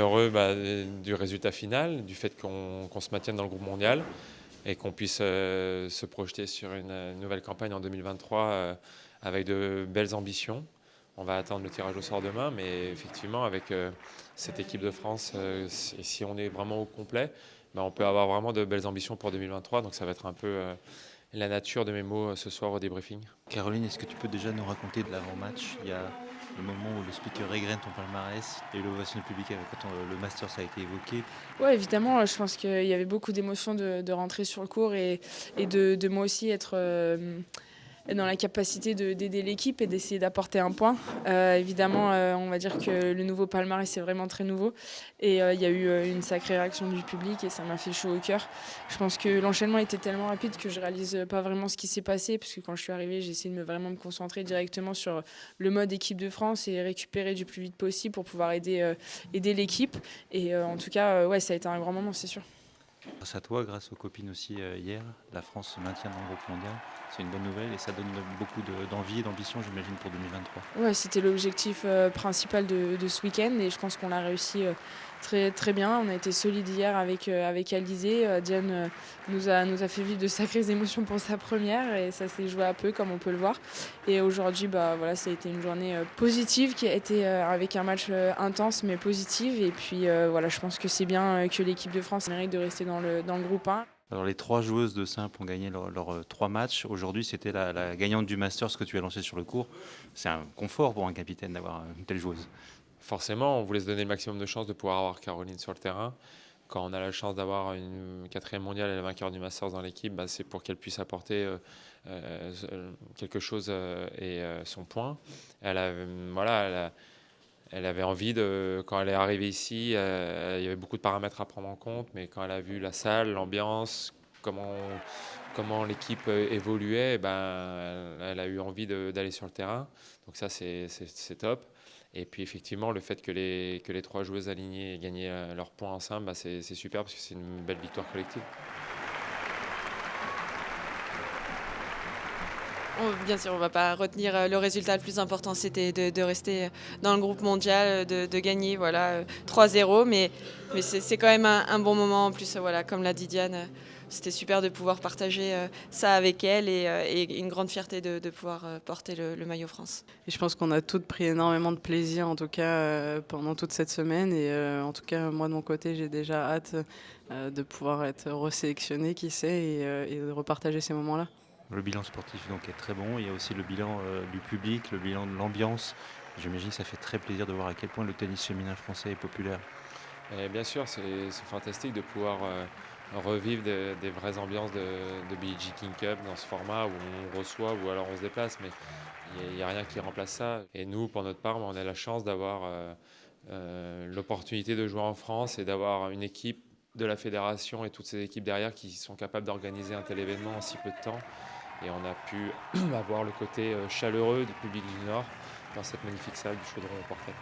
Heureux du résultat final, du fait qu'on se maintienne dans le groupe mondial et qu'on puisse se projeter sur une nouvelle campagne en 2023 avec de belles ambitions. On va attendre le tirage au sort demain, mais effectivement, avec cette équipe de France, si on est vraiment au complet, on peut avoir vraiment de belles ambitions pour 2023. Donc ça va être un peu la nature de mes mots ce soir au débriefing. Caroline, est-ce que tu peux déjà nous raconter de l'avant-match? Il y a le moment où le speaker égrène ton palmarès et l'ovation du public quand le Masters a été évoqué. Ouais, évidemment, je pense qu'il y avait beaucoup d'émotions de rentrer sur le court et de moi aussi être dans la capacité d'aider l'équipe et d'essayer d'apporter un point. Évidemment, on va dire que le nouveau palmarès c'est vraiment très nouveau et il y a eu une sacrée réaction du public et ça m'a fait chaud au cœur. Je pense que l'enchaînement était tellement rapide que je réalise pas vraiment ce qui s'est passé parce que quand je suis arrivée, j'ai essayé de vraiment me concentrer directement sur le mode équipe de France et récupérer du plus vite possible pour pouvoir aider l'équipe. Et en tout cas, ouais, ça a été un grand moment, c'est sûr. Grâce à toi, grâce aux copines aussi hier, la France se maintient dans le groupe mondial. C'est une bonne nouvelle et ça donne beaucoup d'envie et d'ambition, j'imagine, pour 2023. Ouais, c'était l'objectif principal de ce week-end et je pense qu'on l'a réussi très, très bien. On a été solide hier avec Alizé. Diane nous a fait vivre de sacrées émotions pour sa première et ça s'est joué à peu, comme on peut le voir. Et aujourd'hui, voilà, ça a été une journée positive qui a été avec un match intense mais positive. Et puis voilà, je pense que c'est bien que l'équipe de France mérite de rester dans le groupe 1. Alors les 3 joueuses de simple ont gagné leurs 3 matchs. Aujourd'hui, c'était la gagnante du Masters que tu as lancé sur le court. C'est un confort pour un capitaine d'avoir une telle joueuse. Forcément, on voulait se donner le maximum de chances de pouvoir avoir Caroline sur le terrain. Quand on a la chance d'avoir une 4e mondiale et la vainqueur du Masters dans l'équipe, c'est pour qu'elle puisse apporter quelque chose et son point. Elle avait envie quand elle est arrivée ici, il y avait beaucoup de paramètres à prendre en compte, mais quand elle a vu la salle, l'ambiance, comment l'équipe évoluait, elle a eu envie d'aller sur le terrain. Donc ça, c'est top. Et puis effectivement, le fait que les 3 joueuses alignées aient gagné leurs points ensemble, c'est super parce que c'est une belle victoire collective. Bien sûr, on ne va pas retenir le résultat. Le plus important, c'était de rester dans le groupe mondial, de gagner 3-0. Mais c'est quand même un bon moment. En plus, voilà, comme l'a dit Diane, c'était super de pouvoir partager ça avec elle et une grande fierté de pouvoir porter le maillot France. Et je pense qu'on a toutes pris énormément de plaisir, en tout cas, pendant toute cette semaine. Et en tout cas, moi, de mon côté, j'ai déjà hâte de pouvoir être resélectionnée, qui sait, et de repartager ces moments-là. Le bilan sportif donc est très bon. Il y a aussi le bilan du public, le bilan de l'ambiance. J'imagine que ça fait très plaisir de voir à quel point le tennis féminin français est populaire. Et bien sûr, c'est fantastique de pouvoir revivre des vraies ambiances de Billie Jean King Cup dans ce format où on reçoit ou alors on se déplace, mais il n'y a rien qui remplace ça. Et nous, pour notre part, on a la chance d'avoir l'opportunité de jouer en France et d'avoir une équipe de la fédération et toutes ces équipes derrière qui sont capables d'organiser un tel événement en si peu de temps. Et on a pu avoir le côté chaleureux du public du Nord dans cette magnifique salle du Chaudron au Portrait.